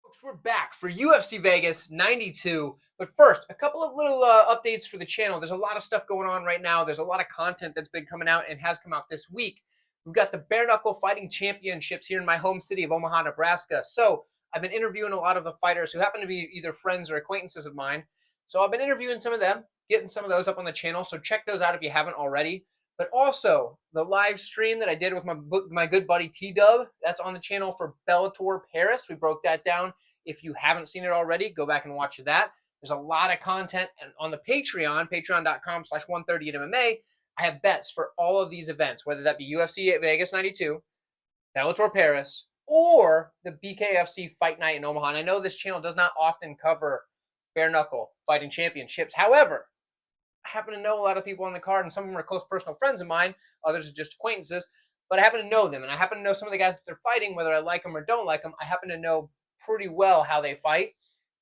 Folks, we're back for UFC Vegas 92. But first, a couple of little updates for the channel. There's a lot of stuff going on right now. There's a lot of content that's been coming out and has come out this week. We've got the Bare Knuckle Fighting Championships here in my home city of Omaha, Nebraska. So I've been interviewing a lot of the fighters who happen to be either friends or acquaintances of mine. So I've been interviewing some of them, getting some of those up on the channel. So check those out if you haven't already. But also, the live stream that I did with my good buddy T-Dub, that's on the channel for Bellator Paris. We broke that down. If you haven't seen it already, go back and watch that. There's a lot of content. And on the Patreon, patreon.com/130MMA, I have bets for all of these events, whether that be UFC at Vegas 92, Bellator Paris, or the BKFC Fight Night in Omaha. And I know this channel does not often cover Bare Knuckle Fighting Championships. However, I happen to know a lot of people on the card, and some of them are close personal friends of mine. Others are just acquaintances, but I happen to know them, and I happen to know some of the guys that they're fighting, whether I like them or don't like them. I happen to know pretty well how they fight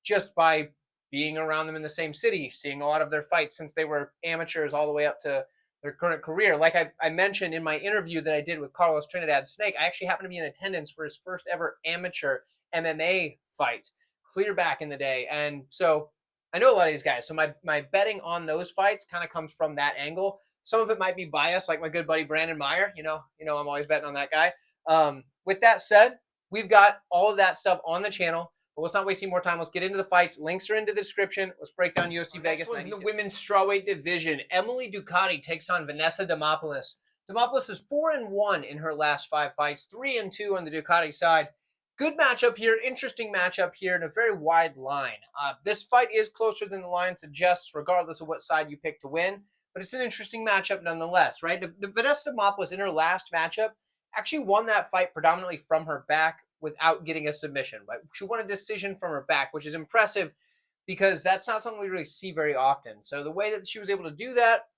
just by being around them in the same city, seeing a lot of their fights since they were amateurs all the way up to their current career. Like I mentioned in my interview that I did with Carlos Trinidad Snake, I actually happened to be in attendance for his first ever amateur MMA fight, clear back in the day. And so I know a lot of these guys. So my betting on those fights kind of comes from that angle. Some of it might be biased, like my good buddy Brandon Meyer. You know, I'm always betting on that guy. With that said, we've got all of that stuff on the channel. But let's not waste any more time. Let's get into the fights. Links are in the description. Let's break down UFC Vegas. Next one's in the women's strawweight division. Emily Ducote takes on Vanessa Demopoulos. Demopoulos is 4-1 in her last 5 fights, 3-2 on the Ducote side. Good matchup here, interesting matchup here, and a very wide line. This fight is closer than the line suggests, regardless of what side you pick to win, but it's an interesting matchup nonetheless, right? Vanessa Demopoulos, in her last matchup, actually won that fight predominantly from her back without getting a submission. Right? She won a decision from her back, which is impressive because that's not something we really see very often. So the way that she was able to do that,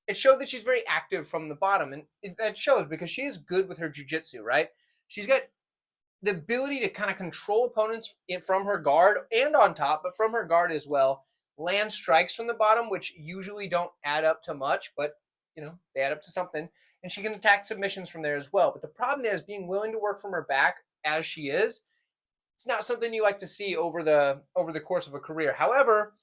it showed that she's very active from the bottom, and that shows because she is good with her jiu-jitsu, right? She's got the ability to kind of control opponents from her guard and on top, but from her guard as well. Land strikes from the bottom, which usually don't add up to much, but, they add up to something. And she can attack submissions from there as well. But the problem is being willing to work from her back as she is, it's not something you like to see over the course of a career. However,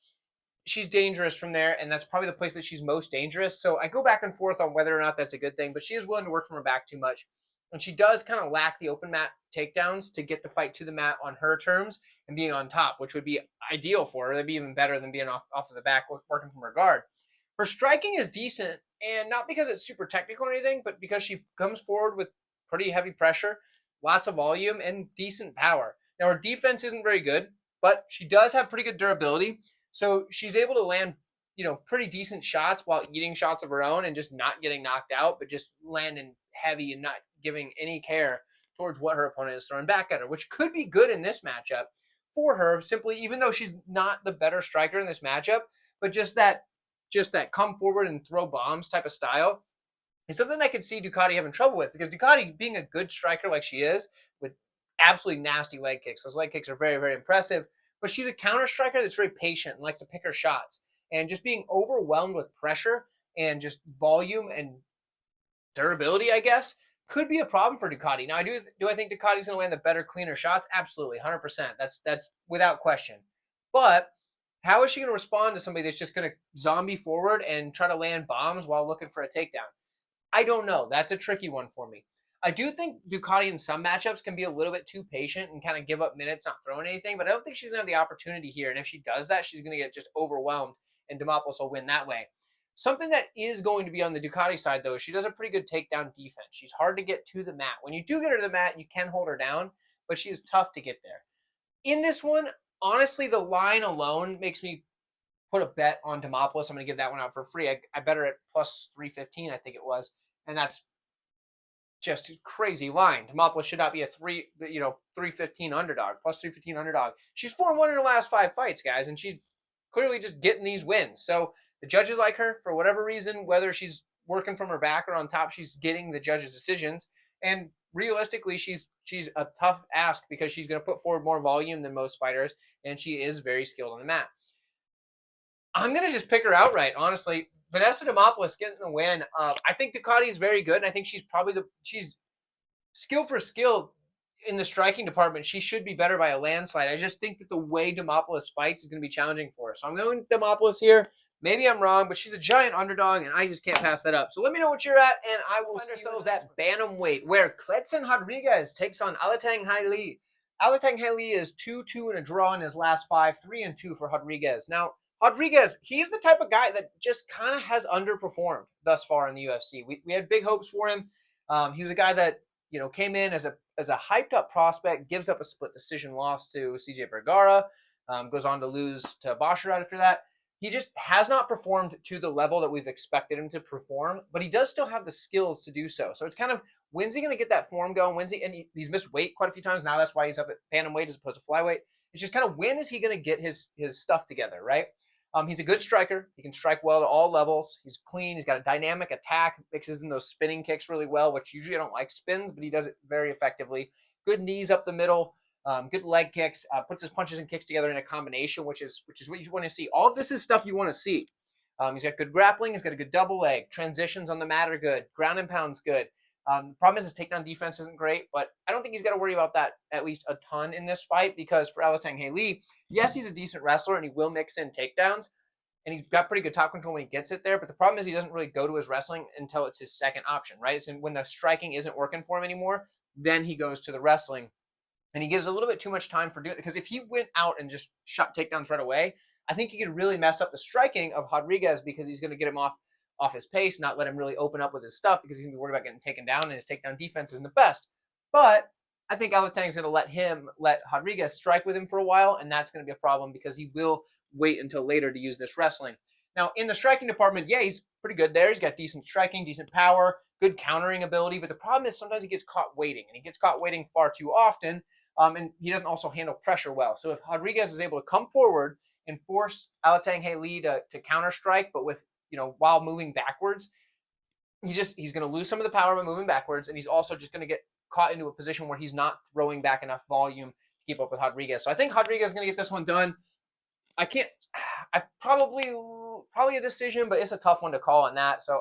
she's dangerous from there, and that's probably the place that she's most dangerous. So I go back and forth on whether or not that's a good thing, but she is willing to work from her back too much. And she does kind of lack the open mat takedowns to get the fight to the mat on her terms and being on top, which would be ideal for her. That'd be even better than being off of the back working from her guard. Her striking is decent, and not because it's super technical or anything, but because she comes forward with pretty heavy pressure, lots of volume, and decent power. Now, her defense isn't very good, but she does have pretty good durability, so she's able to land pretty decent shots while eating shots of her own and just not getting knocked out, but just landing heavy and not giving any care towards what her opponent is throwing back at her, which could be good in this matchup for her, simply even though she's not the better striker in this matchup, but just that come forward and throw bombs type of style is something I could see Ducote having trouble with, because Ducote, being a good striker like she is, with absolutely nasty leg kicks, those leg kicks are very, very impressive, but she's a counter striker that's very patient and likes to pick her shots. And just being overwhelmed with pressure and just volume and durability, I guess, could be a problem for Ducote. Now, do I think Ducote's going to land the better, cleaner shots? Absolutely, 100%. That's without question. But how is she going to respond to somebody that's just going to zombie forward and try to land bombs while looking for a takedown? I don't know. That's a tricky one for me. I do think Ducote in some matchups can be a little bit too patient and kind of give up minutes, not throwing anything, but I don't think she's going to have the opportunity here. And if she does that, she's going to get just overwhelmed, and Demopoulos will win that way. Something that is going to be on the Ducote side, though, is she does a pretty good takedown defense. She's hard to get to the mat. When you do get her to the mat, you can hold her down, but she is tough to get there. In this one, honestly, the line alone makes me put a bet on Demopoulos. I'm going to give that one out for free. I bet her at plus 315, I think it was, and that's just a crazy line. Demopoulos should not be a 315 underdog, plus 315 underdog. She's 4-1 in her last 5 fights, guys, and she's clearly just getting these wins. So the judges like her for whatever reason, whether she's working from her back or on top, she's getting the judges' decisions. And realistically, she's a tough ask because she's going to put forward more volume than most fighters, and she is very skilled on the mat. I'm going to just pick her outright, honestly. Vanessa Demopoulos getting the win. I think Ducote is very good, and I think she's probably she's skill for skill. in the striking department, she should be better by a landslide. I just think that the way Demopoulos fights is going to be challenging for her. So I'm going Demopoulos here. Maybe I'm wrong, but she's a giant underdog, and I just can't pass that up. So let me know what you're at, and I will find ourselves at bantamweight, where Kleydson Rodrigues takes on Alatengheili. Alatengheili is 2-2 and a draw in his last 5, 3-2 for Rodrigues. Now, Rodrigues, he's the type of guy that just kind of has underperformed thus far in the UFC. We had big hopes for him. He was a guy that came in as a hyped up prospect, gives up a split decision loss to CJ Vergara, goes on to lose to Basharat after that. He just has not performed to the level that we've expected him to perform, but he does still have the skills to do so. So it's kind of, when's he going to get that form going? When's he, and he's missed weight quite a few times now. That's why he's up at bantamweight as opposed to flyweight. It's just kind of, when is he going to get his stuff together, right? He's a good striker. He can strike well at all levels. He's clean. He's got a dynamic attack, mixes in those spinning kicks really well, which usually I don't like spins, but he does it very effectively. Good knees up the middle. Good leg kicks, puts his punches and kicks together in a combination, which is what you want to see. All of this is stuff you want to see. He's got good grappling. He's got a good double leg. Transitions on the mat are good. Ground and pound's good. The problem is his takedown defense isn't great, but I don't think he's got to worry about that at least a ton in this fight, because for Alatengheili, yes, he's a decent wrestler and he will mix in takedowns, and he's got pretty good top control when he gets it there, but the problem is he doesn't really go to his wrestling until it's his second option, right? It's when the striking isn't working for him anymore, then he goes to the wrestling. And he gives a little bit too much time for doing it, because if he went out and just shot takedowns right away, I think he could really mess up the striking of Rodrigues, because he's going to get him off his pace, not let him really open up with his stuff, because he's going to be worried about getting taken down, and his takedown defense isn't the best. But I think Alateng's going to let Rodrigues strike with him for a while, and that's going to be a problem, because he will wait until later to use this wrestling. Now, in the striking department, yeah, he's pretty good there. He's got decent striking, decent power, good countering ability, but the problem is sometimes he gets caught waiting, and he gets caught waiting far too often. And he doesn't also handle pressure well. So if Rodrigues is able to come forward and force Alatengheili to counter strike, but with, while moving backwards, he's going to lose some of the power by moving backwards, and he's also just going to get caught into a position where he's not throwing back enough volume to keep up with Rodrigues. So I think Rodrigues is going to get this one done. I probably a decision, but it's a tough one to call on that. So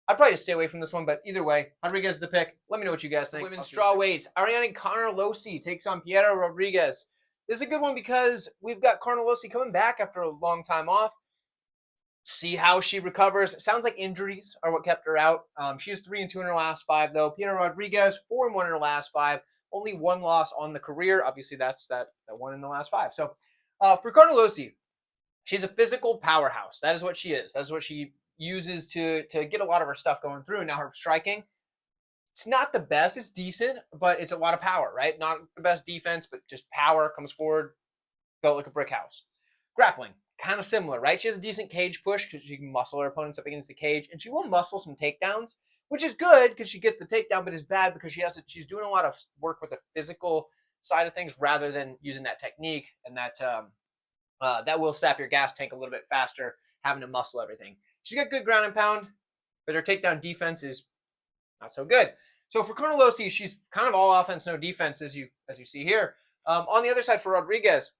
I'd probably just stay away from this one, but either way, Rodrigues is the pick. Let me know what you guys think. Women's straw weights. Ariane Carnelossi takes on Piera Rodrigues. This is a good one because we've got Carnelossi coming back after a long time off. See how she recovers. It sounds like injuries are what kept her out. She is 3-2 in her last 5, though. Piera Rodrigues, 4-1 in her last 5. Only 1 loss on the career. Obviously, that's that one in the last 5. So for Carnelossi, she's a physical powerhouse. That is what she is. That's what she uses to get a lot of her stuff going through. Now her striking, it's not the best. It's decent, but it's a lot of power, right? Not the best defense, but just power. Comes forward, built like a brick house. Grappling, kind of similar, right? She has a decent cage push because she can muscle her opponents up against the cage, and she will muscle some takedowns, which is good because she gets the takedown, but is bad because she's doing a lot of work with the physical side of things rather than using that technique, and that will sap your gas tank a little bit faster, having to muscle everything. She's got good ground and pound, but her takedown defense is not so good. So for Carnelossi, she's kind of all offense, no defense, as you see here. On the other side for Rodrigues,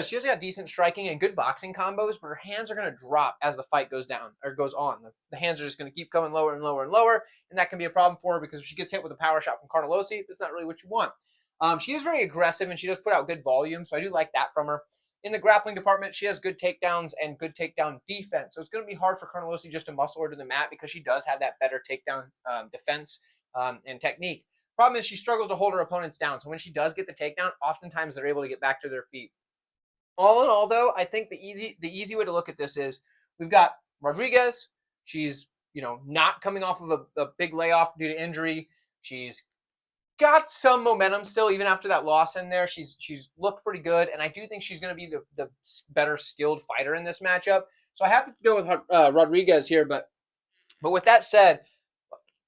she has got decent striking and good boxing combos, but her hands are going to drop as the fight goes on. The hands are just going to keep going lower and lower and lower, and that can be a problem for her because if she gets hit with a power shot from Carnelossi, that's not really what you want. She is very aggressive, and she does put out good volume, so I do like that from her. In the grappling department, she has good takedowns and good takedown defense. So it's going to be hard for Carnelossi just to muscle her to the mat because she does have that better takedown defense and technique. Problem is she struggles to hold her opponents down. So when she does get the takedown, oftentimes they're able to get back to their feet. All in all, though, I think the easy way to look at this is we've got Rodrigues. She's not coming off of a big layoff due to injury. She's got some momentum still, even after that loss in there. She's looked pretty good, and I do think she's going to be the better skilled fighter in this matchup. So I have to go with Rodrigues here, but with that said,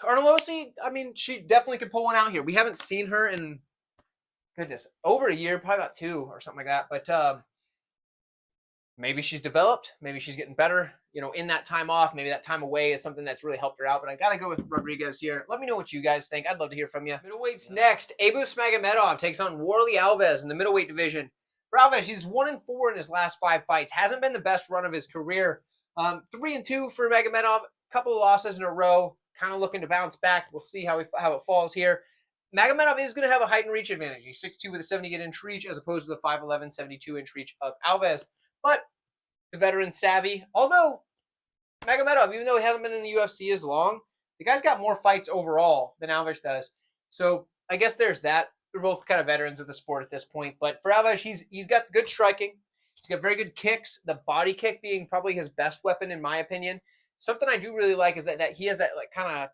Carnelossi, I mean, she definitely could pull one out here. We haven't seen her in, over a year, probably about 2 or something like that, but maybe she's developed, maybe she's getting better, in that time off. Maybe that time away is something that's really helped her out, but I got to go with Rodrigues here. Let me know what you guys think. I'd love to hear from you. Middleweights next. Abus Magomedov takes on Warley Alves in the middleweight division. For Alves, he's 1-4 in his last 5 fights. Hasn't been the best run of his career. 3-2 for Magomedov, couple of losses in a row, kind of looking to bounce back. We'll see how it falls here. Magomedov is going to have a height and reach advantage. He's 6'2 with a 78-inch reach as opposed to the 5'11", 72-inch reach of Alves. But the veteran savvy, although Magomedov, even though he hasn't been in the UFC as long, the guy's got more fights overall than Alves does. So I guess there's that. They're both kind of veterans of the sport at this point. But for Alves, he's got good striking. He's got very good kicks. The body kick being probably his best weapon, in my opinion. Something I do really like is that he has that like kind of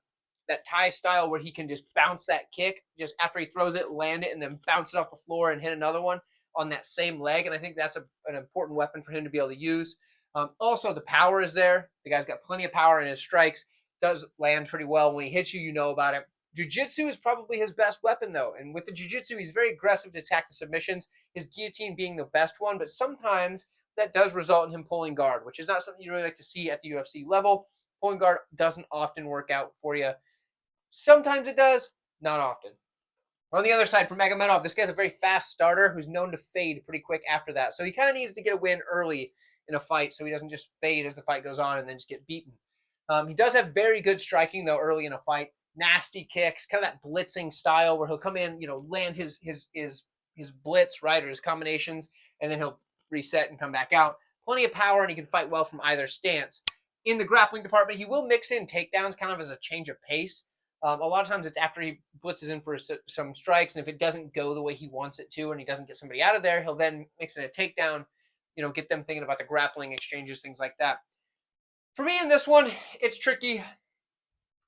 that Thai style where he can just bounce that kick just after he throws it, land it, and then bounce it off the floor and hit another one on that same leg. And I think that's an important weapon for him to be able to use. Also, the power is there. The guy's got plenty of power in his strikes. Does land pretty well. When he hits you, you know about it. Jiu-jitsu is probably his best weapon, though. And with the jiu-jitsu, he's very aggressive to attack the submissions, his guillotine being the best one. But sometimes that does result in him pulling guard, which is not something you really like to see at the UFC level. Pulling guard doesn't often work out for you. Sometimes it does, not often. On the other side, for Magomedov, this guy's a very fast starter who's known to fade pretty quick after that. So he kind of needs to get a win early in a fight so he doesn't just fade as the fight goes on and then just get beaten. He does have very good striking, though, early in a fight. Nasty kicks, kind of that blitzing style where he'll come in, land his blitz, right, or his combinations, and then he'll reset and come back out. Plenty of power, and he can fight well from either stance. In the grappling department, he will mix in takedowns kind of as a change of pace. A lot of times it's after he blitzes in for some strikes, and if it doesn't go the way he wants it to and he doesn't get somebody out of there, he'll then mix in a takedown, get them thinking about the grappling exchanges, things like that. For me in this one, it's tricky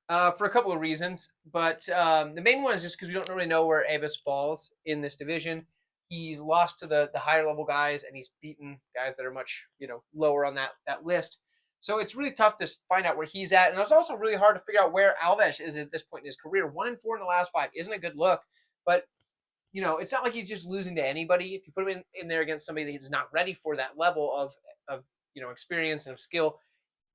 for a couple of reasons, but the main one is just because we don't really know where Alves falls in this division. He's lost to the higher level guys, and he's beaten guys that are much lower on that list. So it's really tough to find out where he's at. And it's also really hard to figure out where Alves is at this point in his career. 1-4 in the last 5 isn't a good look. But, it's not like he's just losing to anybody. If you put him in there against somebody that's not ready for that level of experience and of skill,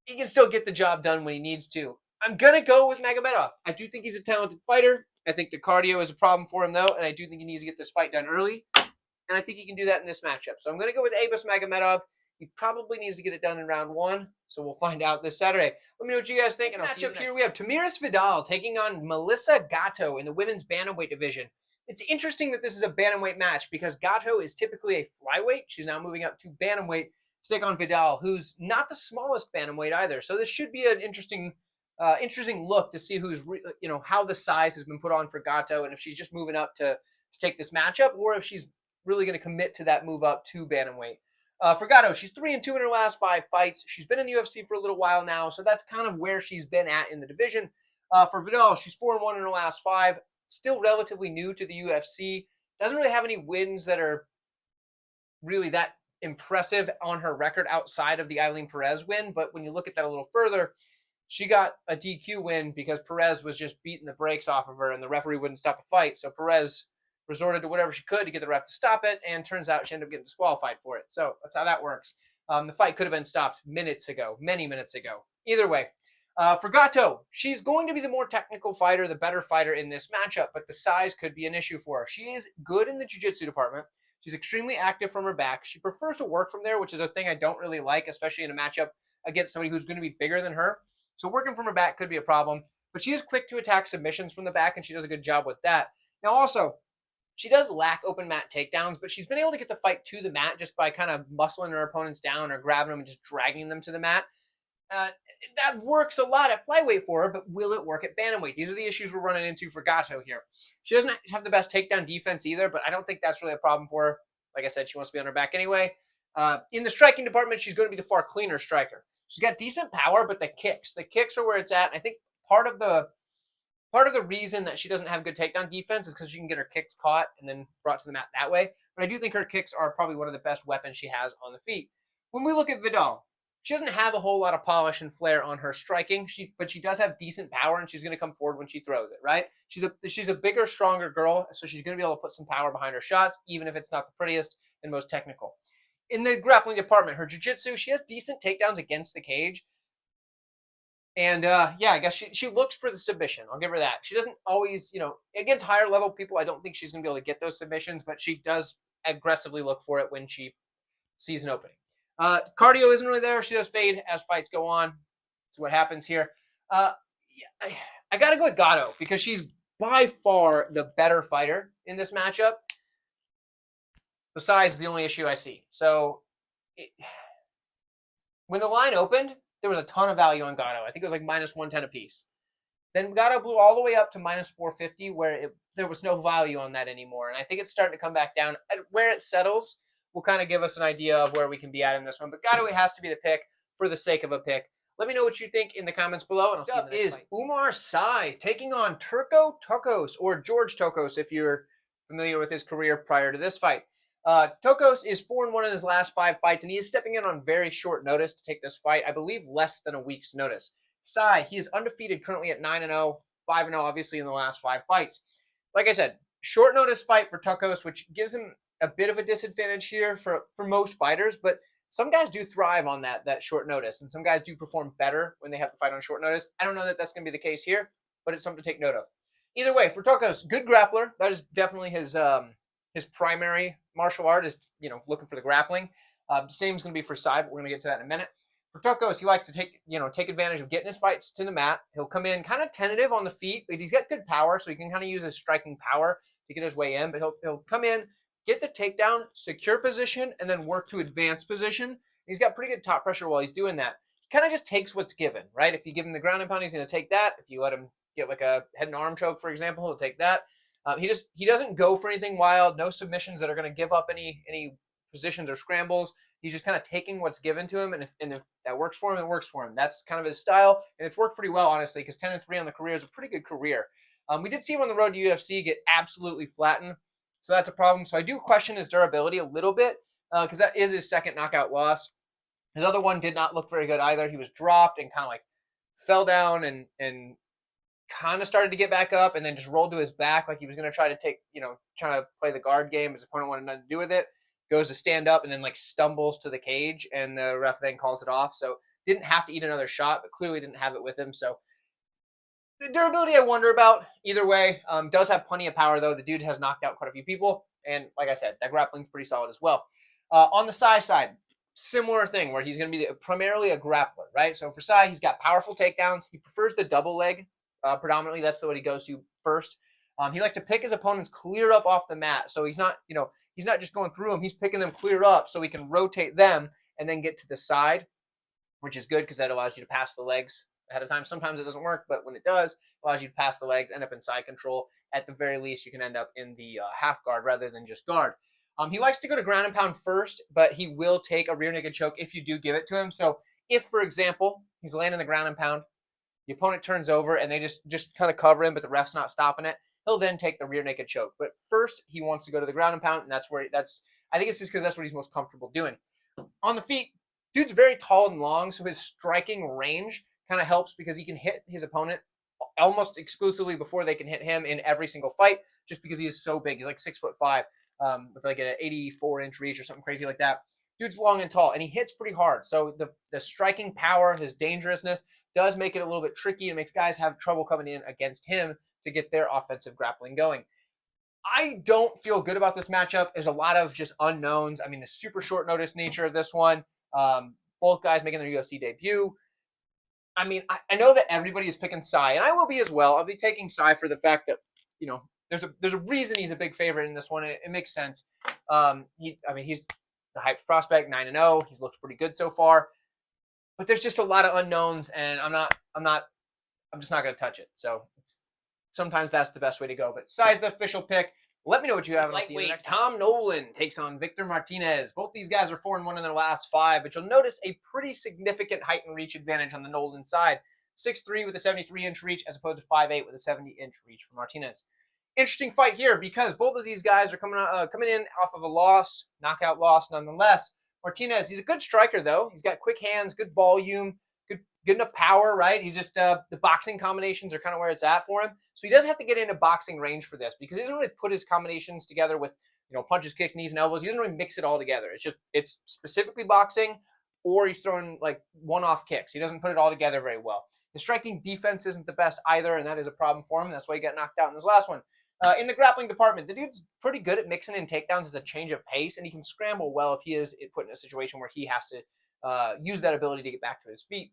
he can still get the job done when he needs to. I'm going to go with Magomedov. I do think he's a talented fighter. I think the cardio is a problem for him, though. And I do think he needs to get this fight done early. And I think he can do that in this matchup. So I'm going to go with Alves Magomedov. He probably needs to get it done in round 1, so we'll find out this Saturday. Let me know what you guys think. And matchup here, we have Tamires Vidal taking on Melissa Gatto in the women's bantamweight division. It's interesting that this is a bantamweight match because Gatto is typically a flyweight. She's now moving up to bantamweight to take on Vidal, who's not the smallest bantamweight either. So this should be an interesting look to see who's how the size has been put on for Gatto, and if she's just moving up to take this matchup, or if she's really going to commit to that move up to bantamweight. For Gatto, she's 3-2 in her last 5 fights. She's been in the UFC for a little while now, so that's kind of where she's been at in the division. For Vidal, she's 4-1 in her last 5. Still relatively new to the UFC. Doesn't really have any wins that are really that impressive on her record outside of the Eileen Perez win. But when you look at that a little further, she got a DQ win because Perez was just beating the brakes off of her and the referee wouldn't stop the fight. So Perez resorted to whatever she could to get the ref to stop it, and turns out she ended up getting disqualified for it. So that's how that works. The fight could have been stopped many minutes ago. Either way, for Gatto, she's going to be the more technical fighter, the better fighter in this matchup, but the size could be an issue for her. She is good in the jiu-jitsu department. She's extremely active from her back. She prefers to work from there, which is a thing I don't really like, especially in a matchup against somebody who's going to be bigger than her. So working from her back could be a problem, but she is quick to attack submissions from the back, and she does a good job with that. Now also, she does lack open mat takedowns, but she's been able to get the fight to the mat just by kind of muscling her opponents down or grabbing them and just dragging them to the mat. That works a lot at flyweight for her, but will it work at bantamweight? These are the issues we're running into for Gatto here. She doesn't have the best takedown defense either, but I don't think that's really a problem for her. Like I said, she wants to be on her back anyway. In the striking department, she's going to be the far cleaner striker. She's got decent power, but the kicks are where it's at. I think part of the reason that she doesn't have good takedown defense is because she can get her kicks caught and then brought to the mat that way. But I do think her kicks are probably one of the best weapons she has on the feet. When we look at Vidal, she doesn't have a whole lot of polish and flair on her striking, but she does have decent power, and she's going to come forward when she throws it, right? She's a bigger, stronger girl, so she's going to be able to put some power behind her shots, even if it's not the prettiest and most technical. In the grappling department, her jiu-jitsu, she has decent takedowns against the cage. And, I guess she looks for the submission. I'll give her that. She doesn't always, against higher level people, I don't think she's going to be able to get those submissions, but she does aggressively look for it when she sees an opening. Cardio isn't really there. She does fade as fights go on. That's what happens here. I got to go with Gatto because she's by far the better fighter in this matchup. The size is the only issue I see. So when the line opened, there was a ton of value on Gatto. I think it was like minus 110 apiece. Then Gatto blew all the way up to minus 450, where there was no value on that anymore. And I think it's starting to come back down. Where it settles will kind of give us an idea of where we can be at in this one. But Gatto has to be the pick for the sake of a pick. Let me know what you think in the comments below. Next up is Oumar Sy taking on Turco Tokkos, or George Tokkos, if you're familiar with his career prior to this fight. Tokkos is 4-1 in his last 5 fights, and he is stepping in on very short notice to take this fight. I believe less than a week's notice. Sy, he is undefeated currently at 9-0, 5-0 obviously in the last 5 fights. Like I said, short notice fight for Tokkos, which gives him a bit of a disadvantage here for most fighters, but some guys do thrive on that short notice, and some guys do perform better when they have to fight on short notice. I don't know that that's going to be the case here, but it's something to take note of. Either way, for Tokkos, good grappler. That is definitely his primary martial art is, looking for the grappling. Same is going to be for Sy, but we're going to get to that in a minute. For Tokkos, he likes to take advantage of getting his fights to the mat. He'll come in kind of tentative on the feet, but he's got good power, so he can kind of use his striking power to get his way in. But he'll come in, get the takedown, secure position, and then work to advance position. He's got pretty good top pressure while he's doing that. He kind of just takes what's given, right? If you give him the ground and pound, he's going to take that. If you let him get like a head and arm choke, for example, he'll take that. He doesn't go for anything wild, no submissions that are going to give up any positions or scrambles. He's just kind of taking what's given to him, and if that works for him, it works for him. That's kind of his style, and it's worked pretty well, honestly, because 10-3 on the career is a pretty good career. We did see him on the road to UFC get absolutely flattened, so that's a problem. So I do question his durability a little bit, because that is his second knockout loss. His other one did not look very good either. He was dropped and kind of like fell down and kind of started to get back up, and then just rolled to his back like he was going to try to play the guard game. His opponent wanted nothing to do with it. Goes to stand up and then like stumbles to the cage, and the ref then calls it off. So didn't have to eat another shot, but clearly didn't have it with him. So the durability I wonder about. Either way, does have plenty of power though. The dude has knocked out quite a few people, and like I said, that grappling's pretty solid as well. On the Sy side, similar thing where he's going to be primarily a grappler, right? So for Sy, he's got powerful takedowns. He prefers the double leg predominantly. That's what he goes to first. He likes to pick his opponents clear up off the mat, so he's not just going through them. He's picking them clear up so he can rotate them and then get to the side, which is good because that allows you to pass the legs ahead of time. Sometimes it doesn't work, but when it does, it allows you to pass the legs, end up in side control. At the very least, you can end up in the half guard rather than just guard. He likes to go to ground and pound first, but he will take a rear naked choke if you do give it to him. So if, for example, he's landing the ground and pound, the opponent turns over and they just kind of cover him, but the ref's not stopping it, he'll then take the rear naked choke. But first, he wants to go to the ground and pound, and I think it's just because that's what he's most comfortable doing. On the feet, dude's very tall and long, so his striking range kind of helps because he can hit his opponent almost exclusively before they can hit him in every single fight, just because he is so big. He's like 6'5", with like an 84-inch reach or something crazy like that. Dude's long and tall, and he hits pretty hard. So the striking power, his dangerousness, does make it a little bit tricky. It makes guys have trouble coming in against him to get their offensive grappling going. I don't feel good about this matchup. There's a lot of just unknowns. I mean, the super short notice nature of this one. Both guys making their UFC debut. I mean, I know that everybody is picking Sy, and I will be as well. I'll be taking Sy for the fact that, there's a reason he's a big favorite in this one. It makes sense. He's the hyped prospect, 9-0. He's looked pretty good so far. But there's just a lot of unknowns, and I'm just not going to touch it. So sometimes that's the best way to go. But Sy's the official pick. Let me know what you have. And I'll see you next time. Tom Nolan takes on Victor Martinez. Both these guys are 4-1 in their last 5, but you'll notice a pretty significant height and reach advantage on the Nolan side. 6'3" with a 73-inch reach as opposed to 5'8" with a 70-inch reach for Martinez. Interesting fight here because both of these guys are coming in off of a knockout loss nonetheless. Martinez, he's a good striker though. He's got quick hands, good volume, good enough power, right? He's just the boxing combinations are kind of where it's at for him. So he doesn't have to get into boxing range for this because he doesn't really put his combinations together with punches, kicks, knees, and elbows. He doesn't really mix it all together. It's specifically boxing, or he's throwing like one-off kicks. He doesn't put it all together very well. His striking defense isn't the best either, and that is a problem for him. That's why he got knocked out in his last one. In the grappling department, the dude's pretty good at mixing in takedowns as a change of pace, and he can scramble well if he is put in a situation where he has to use that ability to get back to his feet.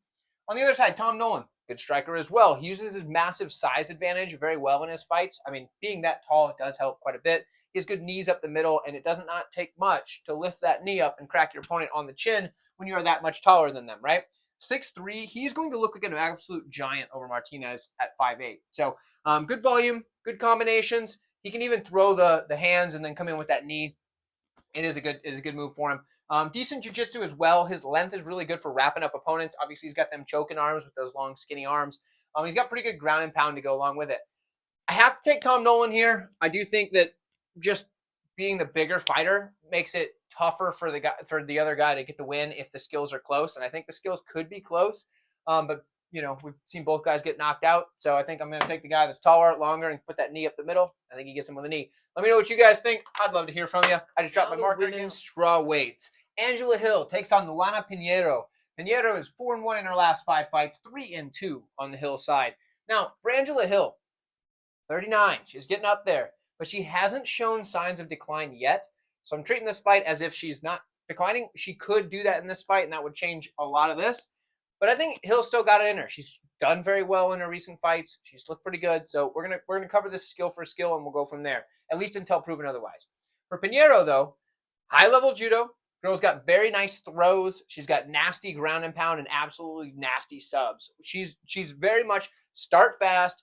On the other side, Tom Nolan, good striker as well. He uses his massive size advantage very well in his fights. I mean, being that tall, it does help quite a bit. He has good knees up the middle, and it does not take much to lift that knee up and crack your opponent on the chin when you are that much taller than them, right? 6'3", he's going to look like an absolute giant over Martinez at 5'8". So good volume, good combinations. He can even throw the hands and then come in with that knee. It is a good move for him. Decent jiu-jitsu as well. His length is really good for wrapping up opponents. Obviously, he's got them choking arms with those long, skinny arms. He's got pretty good ground and pound to go along with it. I have to take Tom Nolan here. I do think that just being the bigger fighter makes it tougher for the other guy to get the win if the skills are close, and I think the skills could be close. But we've seen both guys get knocked out, so I think I'm going to take the guy that's taller, longer, and put that knee up the middle. I think he gets him with a knee. Let me know what you guys think. I'd love to hear from you. I just dropped my marker. Women's straw weights. Angela Hill takes on Luana Pinheiro. Pinheiro is 4-1 in her last 5 fights, 3-2 on the Hill side. Now, for Angela Hill, 39, she's getting up there, but she hasn't shown signs of decline yet. So I'm treating this fight as if she's not declining. She could do that in this fight, and that would change a lot of this. But I think Hill still got it in her. She's done very well in her recent fights. She's looked pretty good. So we're gonna cover this skill for skill, and we'll go from there, at least until proven otherwise. For Pinheiro, though, high-level judo. Girl's got very nice throws. She's got nasty ground and pound and absolutely nasty subs. She's very much start fast,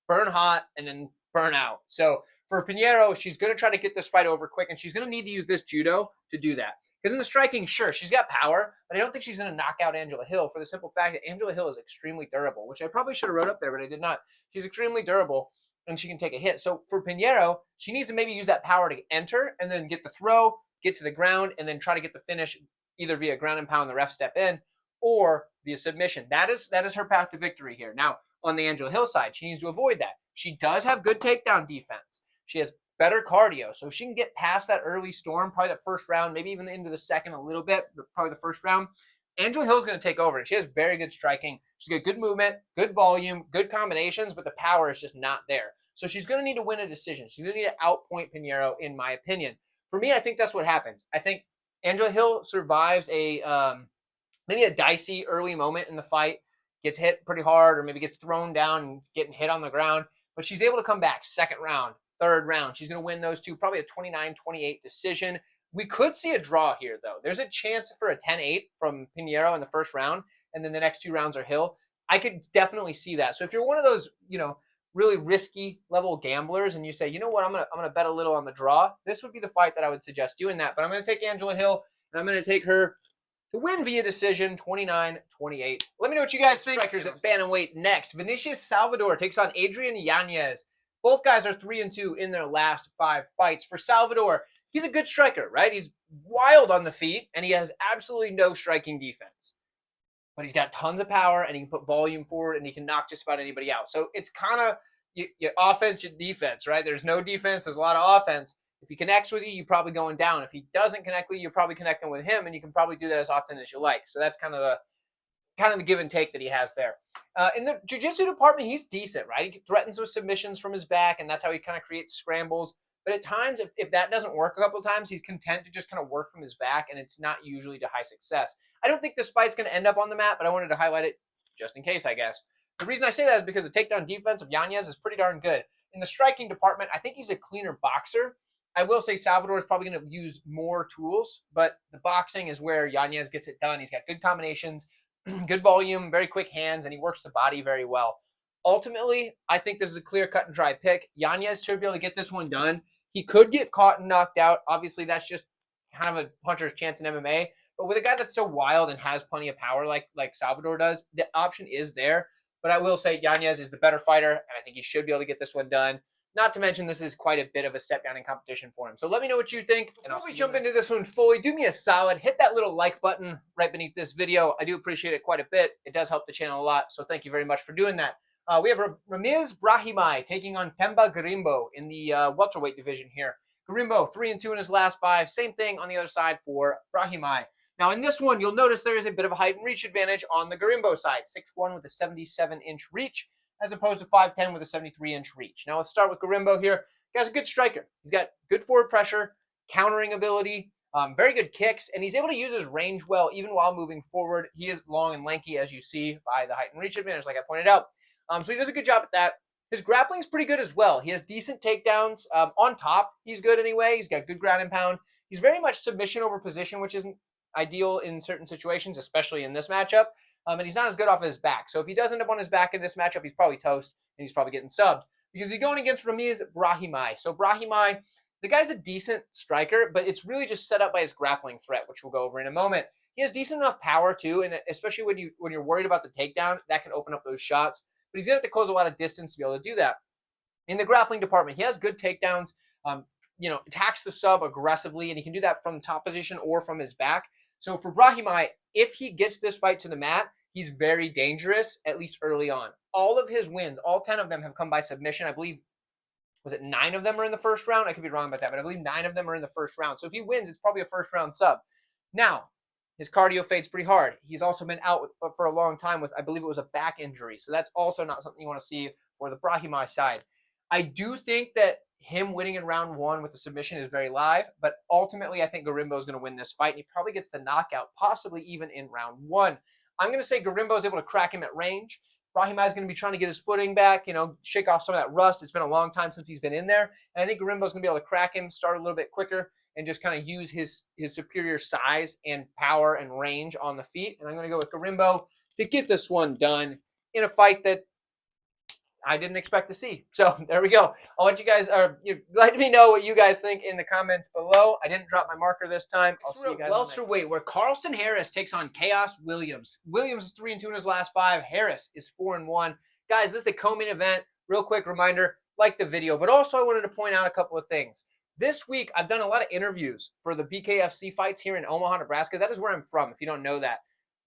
burn hot, and then burn out. So for Pinheiro, she's going to try to get this fight over quick, and she's going to need to use this judo to do that. Because in the striking, sure, she's got power, but I don't think she's going to knock out Angela Hill for the simple fact that Angela Hill is extremely durable, which I probably should have wrote up there, but I did not. She's extremely durable, and she can take a hit. So for Pinheiro, she needs to maybe use that power to enter and then get the throw, get to the ground, and then try to get the finish either via ground and pound, the ref step in, or via submission. That is her path to victory here. Now, on the Angela Hill side, she needs to avoid that. She does have good takedown defense. She has better cardio. So if she can get past that early storm, probably that first round, maybe even into the second a little bit, but probably the first round, Angela Hill's going to take over. And she has very good striking. She's got good movement, good volume, good combinations, but the power is just not there. So she's going to need to win a decision. She's going to need to outpoint Pinheiro, in my opinion. For me, I think that's what happens. I think Angela Hill survives maybe a dicey early moment in the fight, gets hit pretty hard, or maybe gets thrown down and getting hit on the ground. But she's able to come back second round, third round. She's going to win those two, probably a 29-28 decision. We could see a draw here, though. There's a chance for a 10-8 from Pinheiro in the first round, and then the next 2 rounds are Hill. I could definitely see that. So if you're one of those, really risky level gamblers and you say, you know what, I'm gonna bet a little on the draw, this would be the fight that I would suggest doing that. But I'm going to take Angela Hill, and I'm going to take her to win via decision, 29-28. Let me know what you guys think. Strikers at bantamweight next. Vinicius Salvador takes on Adrian Yanez. Both guys are 3-2 in their last 5 fights. For Salvador, he's a good striker, right? He's wild on the feet, and he has absolutely no striking defense. But he's got tons of power, and he can put volume forward, and he can knock just about anybody out. So it's kind of your offense, your defense, right? There's no defense. There's a lot of offense. If he connects with you, you're probably going down. If he doesn't connect with you, you're probably connecting with him, and you can probably do that as often as you like. So that's kind of the give and take that he has there. In the jiu-jitsu department, he's decent, right? He threatens with submissions from his back, and that's how he kind of creates scrambles. But at times, if that doesn't work a couple of times, he's content to just kind of work from his back, and it's not usually to high success. I don't think this fight's going to end up on the mat, but I wanted to highlight it just in case, I guess. The reason I say that is because the takedown defense of Yanez is pretty darn good. In the striking department, I think he's a cleaner boxer. I will say Salvador is probably going to use more tools, but the boxing is where Yanez gets it done. He's got good combinations, good volume, very quick hands, and he works the body very well. Ultimately, I think this is a clear-cut and dry pick. Yanez should be able to get this one done. He could get caught and knocked out. Obviously, that's just kind of a puncher's chance in MMA. But with a guy that's so wild and has plenty of power like Salvador does, the option is there. But I will say Yanez is the better fighter, and I think he should be able to get this one done. Not to mention, this is quite a bit of a step down in competition for him. So let me know what you think. And before we jump into this one fully, do me a solid. Hit that little like button right beneath this video. I do appreciate it quite a bit. It does help the channel a lot. So thank you very much for doing that. We have Ramiz Brahimaj taking on Themba Gorimbo in the welterweight division here. Gorimbo, 3-2 in his last 5. Same thing on the other side for Brahimaj. Now in this one, you'll notice there is a bit of a height and reach advantage on the Gorimbo side. 6'1" with a 77-inch reach, as opposed to 5'10" with a 73-inch reach. Now let's start with Gorimbo here. He guy's a good striker. He's got good forward pressure, countering ability. Very good kicks, and he's able to use his range well, even while moving forward. He is long and lanky, as you see by the height and reach advantage, like I pointed out. So he does a good job at that. His grappling's pretty good as well. He has decent takedowns. On top, he's good anyway. He's got good ground and pound. He's very much submission over position, which isn't ideal in certain situations, especially in this matchup. And he's not as good off of his back. So if he does end up on his back in this matchup, he's probably toast, and he's probably getting subbed. Because he's going against Ramiz Brahimaj. So Brahimaj, the guy's a decent striker, but it's really just set up by his grappling threat, which we'll go over in a moment. He has decent enough power too, and especially when you're worried about the takedown, that can open up those shots. But he's going to have to close a lot of distance to be able to do that. In the grappling department, he has good takedowns. Attacks the sub aggressively, and he can do that from the top position or from his back. So for Brahimaj, if he gets this fight to the mat, he's very dangerous, at least early on. All of his wins, all 10 of them have come by submission. I believe, was it 9 of them are in the first round? I could be wrong about that, but I believe 9 of them are in the first round. So if he wins, it's probably a first-round sub. Now, his cardio fades pretty hard. He's also been out for a long time with, I believe it was a back injury. So that's also not something you want to see for the Brahimaj side. I do think that him winning in round 1 with the submission is very live, but ultimately I think Gorimbo is going to win this fight, and he probably gets the knockout, possibly even in round 1. I'm going to say Gorimbo is able to crack him at range. Brahimaj is going to be trying to get his footing back, shake off some of that rust. It's been a long time since he's been in there, and I think Gorimbo is going to be able to crack him, start a little bit quicker, and just kind of use his superior size and power and range on the feet. And I'm going to go with Gorimbo to get this one done in a fight that I didn't expect to see. So there we go. I'll let you guys, let me know what you guys think in the comments below. I didn't drop my marker this time. I'll see you guys. Welterweight, where Carlston Harris takes on Chaos Williams. Williams is 3-2 in his last 5. Harris is 4-1. Guys, this is the co-main event. Real quick reminder, like the video, but also I wanted to point out a couple of things. This week, I've done a lot of interviews for the BKFC fights here in Omaha, Nebraska. That is where I'm from, if you don't know that.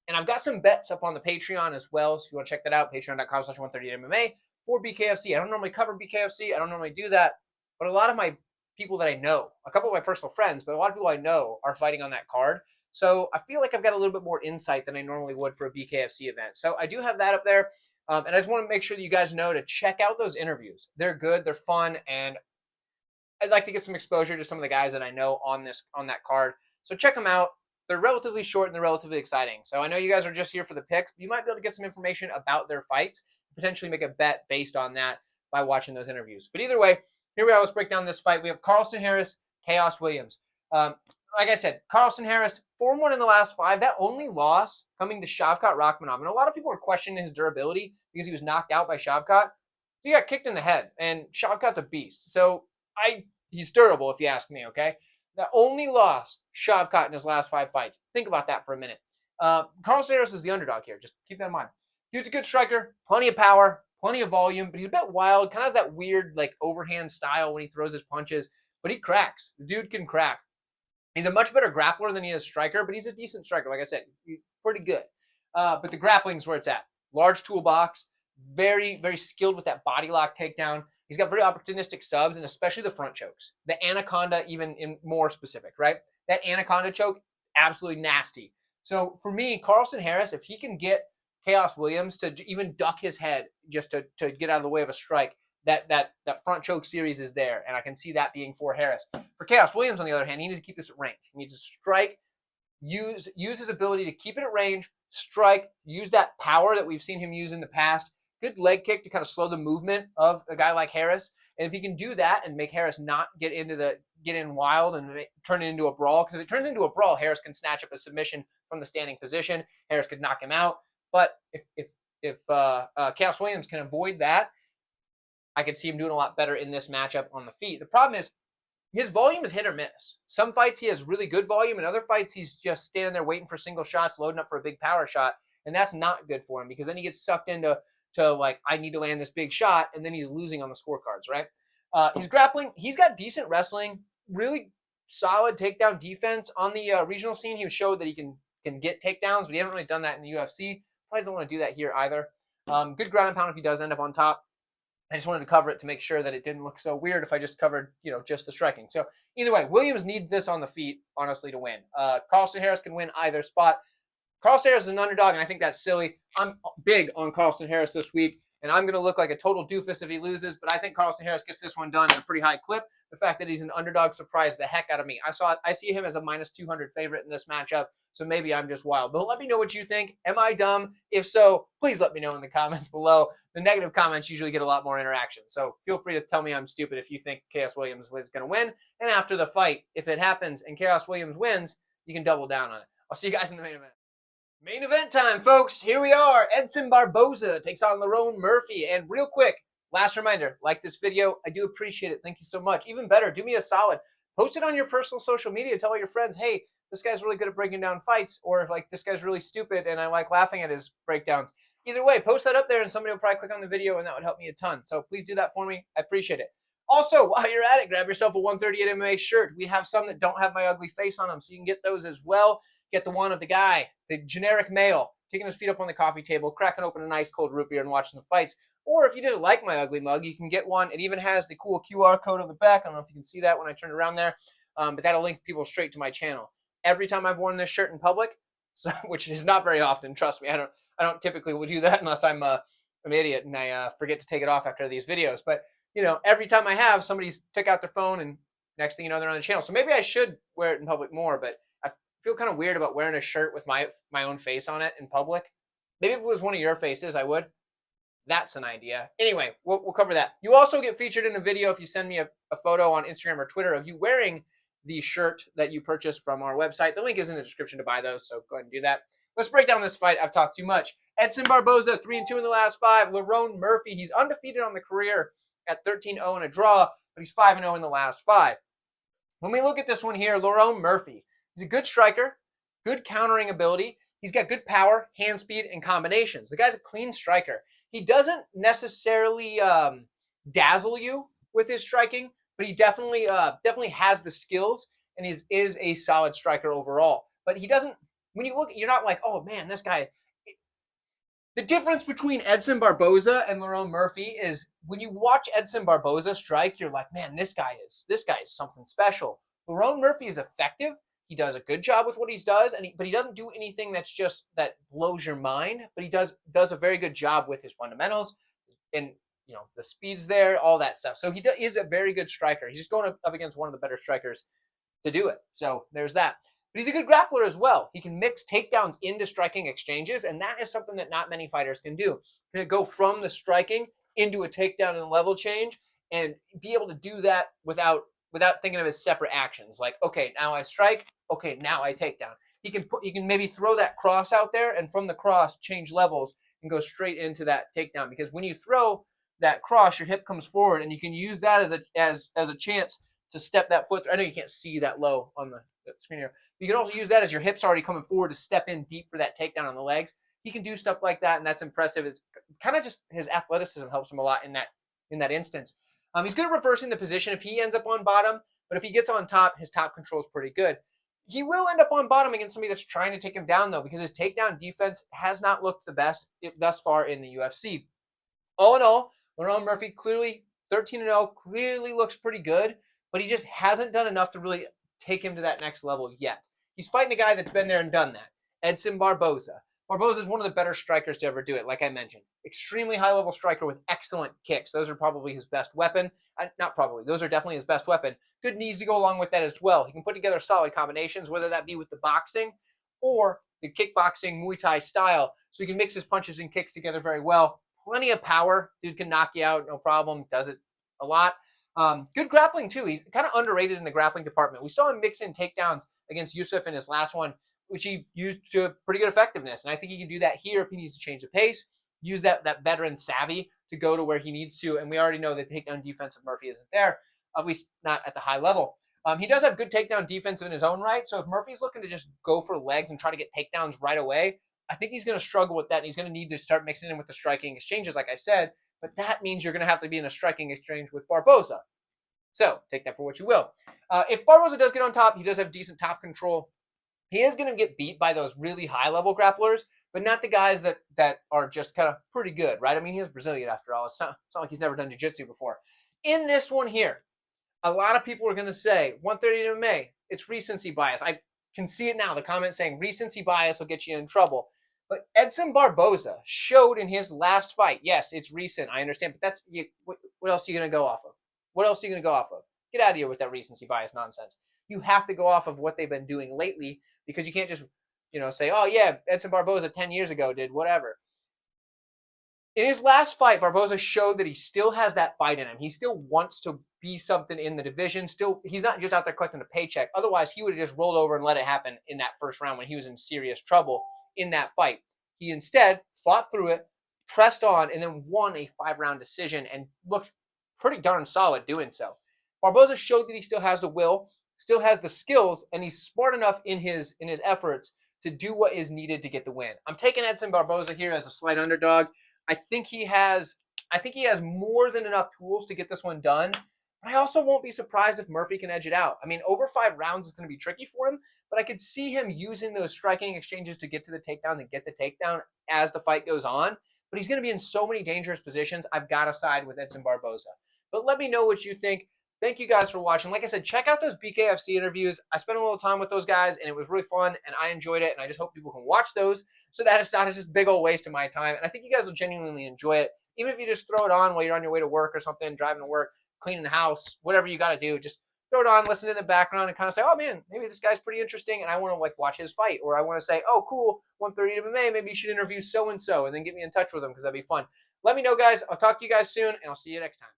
And I've got some bets up on the Patreon as well, so if you want to check that out, patreon.com/138MMA for BKFC. I don't normally cover BKFC. I don't normally do that. But a lot of my people that I know, a couple of my personal friends, but a lot of people I know are fighting on that card. So I feel like I've got a little bit more insight than I normally would for a BKFC event. So I do have that up there. And I just want to make sure that you guys know to check out those interviews. They're good. They're fun. And I'd like to get some exposure to some of the guys that I know on that card. So check them out. They're relatively short and they're relatively exciting. So I know you guys are just here for the picks, but you might be able to get some information about their fights, potentially make a bet based on that by watching those interviews. But either way, here we are. Let's break down this fight. We have Carlston Harris, Chaos Williams. Like I said, Carlston Harris, 4-1 in the last 5. That only loss coming to Shavkat Rakhmonov. And a lot of people are questioning his durability because he was knocked out by Shavkat. He got kicked in the head, and Shavkat's a beast. So he's durable, if you ask me, okay? The only loss, Shavkat in his last 5 fights. Think about that for a minute. Carlston Harris is the underdog here. Just keep that in mind. He was a good striker, plenty of power, plenty of volume, but he's a bit wild, kind of has that weird overhand style when he throws his punches, but he cracks. The dude can crack. He's a much better grappler than he is striker, but he's a decent striker. Like I said, he's pretty good. But the grappling's where it's at. Large toolbox, very, very skilled with that body lock takedown. He's got very opportunistic subs, and especially the front chokes. The anaconda, even in more specific, right? That anaconda choke, absolutely nasty. So for me, Carlston Harris, if he can get Chaos Williams to even duck his head just to get out of the way of a strike, that front choke series is there, and I can see that being for Harris. For Chaos Williams, on the other hand, he needs to keep this at range. He needs to strike, use his ability to keep it at range, strike, use that power that we've seen him use in the past. Good leg kick to kind of slow the movement of a guy like Harris. And if he can do that and make Harris not get in wild and turn it into a brawl, because if it turns into a brawl, Harris can snatch up a submission from the standing position. Harris could knock him out. But if Chaos Williams can avoid that, I could see him doing a lot better in this matchup on the feet. The problem is his volume is hit or miss. Some fights he has really good volume, and other fights he's just standing there waiting for single shots, loading up for a big power shot, and that's not good for him because then he gets sucked into I need to land this big shot, and then he's losing on the scorecards, right? He's grappling. He's got decent wrestling, really solid takedown defense. On the regional scene, he showed that he can get takedowns, but he hasn't really done that in the UFC. Probably doesn't want to do that here either. Good ground and pound if he does end up on top. I just wanted to cover it to make sure that it didn't look so weird if I just covered, just the striking. So either way, Williams needs this on the feet, honestly, to win. Carlston Harris can win either spot. Carlston Harris is an underdog, and I think that's silly. I'm big on Carlston Harris this week, and I'm going to look like a total doofus if he loses, but I think Carlston Harris gets this one done at a pretty high clip. The fact that he's an underdog surprised the heck out of me. I see him as a -200 favorite in this matchup, so maybe I'm just wild. But let me know what you think. Am I dumb? If so, please let me know in the comments below. The negative comments usually get a lot more interaction, so feel free to tell me I'm stupid if you think Chaos Williams was going to win. And after the fight, if it happens and Chaos Williams wins, you can double down on it. I'll see you guys in the main event. Main event time, folks. Here we are. Edson Barboza takes on Lerone Murphy. And real quick, last reminder, like this video. I do appreciate it. Thank you so much. Even better, do me a solid. Post it on your personal social media. Tell all your friends, hey, this guy's really good at breaking down fights. Or if like this guy's really stupid and I like laughing at his breakdowns. Either way, post that up there and somebody will probably click on the video and that would help me a ton. So please do that for me. I appreciate it. Also, while you're at it, grab yourself a 138 MMA shirt. We have some that don't have my ugly face on them, so you can get those as well. Get the one of the guy, the generic male, kicking his feet up on the coffee table, cracking open a nice cold root beer and watching the fights. Or if you didn't like my ugly mug, you can get one. It even has the cool QR code on the back. I don't know if you can see that when I turn around there, but that'll link people straight to my channel. Every time I've worn this shirt in public, so, which is not very often, trust me, I don't typically do that unless I'm an idiot and I forget to take it off after these videos. But you know, every time I have, somebody's took out their phone and next thing you know, they're on the channel. So maybe I should wear it in public more, but I feel kind of weird about wearing a shirt with my own face on it in public. Maybe if it was one of your faces, I would. That's an idea. Anyway, we'll cover that. You also get featured in a video if you send me a photo on Instagram or Twitter of you wearing the shirt that you purchased from our website. The link is in the description to buy those, so go ahead and do that. Let's break down this fight. I've talked too much. Edson Barboza, 3-2 in the last 5. Lerone Murphy, he's undefeated on the career at 13-0 and a draw, but he's 5-0 in the last 5. When we look at this one here, Lerone Murphy, he's a good striker, good countering ability. He's got good power, hand speed, and combinations. The guy's a clean striker. He doesn't necessarily dazzle you with his striking, but he definitely has the skills and is a solid striker overall. But he doesn't, when you look, you're not like, oh man, this guy. The difference between Edson Barboza and Lerone Murphy is when you watch Edson Barboza strike, you're like, man, this guy is something special. Lerone Murphy is effective. He does a good job with what he does, but he doesn't do anything that blows your mind. But he does a very good job with his fundamentals, and you know the speed's there, all that stuff. So he is a very good striker. He's just going up against one of the better strikers to do it. So there's that. But he's a good grappler as well. He can mix takedowns into striking exchanges, and that is something that not many fighters can do. To go from the striking into a takedown and a level change, and be able to do that without thinking of his separate actions. Like, okay, now I strike. Okay, now I take down. He can maybe throw that cross out there, and from the cross change levels and go straight into that takedown. Because when you throw that cross, your hip comes forward, and you can use that as a chance to step that foot. I know you can't see that low on the screen here. You can also use that as your hips already coming forward to step in deep for that takedown on the legs. He can do stuff like that, and that's impressive. It's kind of just his athleticism helps him a lot in that instance. He's good at reversing the position if he ends up on bottom, but if he gets on top, his top control is pretty good. He will end up on bottom against somebody that's trying to take him down, though, because his takedown defense has not looked the best thus far in the UFC. All in all, Lerone Murphy clearly 13-0, clearly looks pretty good, but he just hasn't done enough to really take him to that next level yet. He's fighting a guy that's been there and done that, Edson Barboza. Barboza is one of the better strikers to ever do it, like I mentioned. Extremely high-level striker with excellent kicks. Those are probably his best weapon. Not probably. Those are definitely his best weapon. Good knees to go along with that as well. He can put together solid combinations, whether that be with the boxing or the kickboxing Muay Thai style. So he can mix his punches and kicks together very well. Plenty of power. Dude can knock you out, no problem. Does it a lot. Good grappling, too. He's kind of underrated in the grappling department. We saw him mix in takedowns against Yusuf in his last one, which he used to pretty good effectiveness. And I think he can do that here if he needs to change the pace, use that veteran savvy to go to where he needs to. And we already know that takedown defense of Murphy isn't there, at least not at the high level. He does have good takedown defense in his own right. So if Murphy's looking to just go for legs and try to get takedowns right away, I think he's going to struggle with that. And he's going to need to start mixing in with the striking exchanges, like I said. But that means you're going to have to be in a striking exchange with Barboza. So take that for what you will. If Barboza does get on top, he does have decent top control. He is going to get beat by those really high-level grapplers, but not the guys that are just kind of pretty good, right? I mean, he's Brazilian after all. It's not like he's never done jiu-jitsu before. In this one here, a lot of people are going to say, 130 MMA, it's recency bias. I can see it now, the comments saying recency bias will get you in trouble. But Edson Barboza showed in his last fight, yes, it's recent, I understand, but that's what else are you going to go off of? What else are you going to go off of? Get out of here with that recency bias nonsense. You have to go off of what they've been doing lately, because you can't just, say, oh yeah, Edson Barboza 10 years ago did whatever. In his last fight, Barboza showed that he still has that fight in him. He still wants to be something in the division. Still, he's not just out there collecting a paycheck. Otherwise, he would have just rolled over and let it happen in that first round when he was in serious trouble in that fight. He instead fought through it, pressed on, and then won a 5-round decision and looked pretty darn solid doing so. Barboza showed that he still has the will, still has the skills, and he's smart enough in his efforts to do what is needed to get the win. I'm taking Edson Barboza here as a slight underdog. I think he has more than enough tools to get this one done. But I also won't be surprised if Murphy can edge it out. I mean, over 5 rounds is going to be tricky for him, but I could see him using those striking exchanges to get to the takedowns and get the takedown as the fight goes on. But he's going to be in so many dangerous positions. I've got to side with Edson Barboza. But let me know what you think. Thank you guys for watching. Like I said, check out those BKFC interviews. I spent a little time with those guys, and it was really fun, and I enjoyed it, and I just hope people can watch those so that it's not just a big old waste of my time. And I think you guys will genuinely enjoy it. Even if you just throw it on while you're on your way to work or something, driving to work, cleaning the house, whatever you got to do, just throw it on, listen in the background, and kind of say, oh, man, maybe this guy's pretty interesting, and I want to watch his fight. Or I want to say, oh, cool, 130 MMA, maybe you should interview so-and-so, and then get me in touch with them because that'd be fun. Let me know, guys. I'll talk to you guys soon, and I'll see you next time.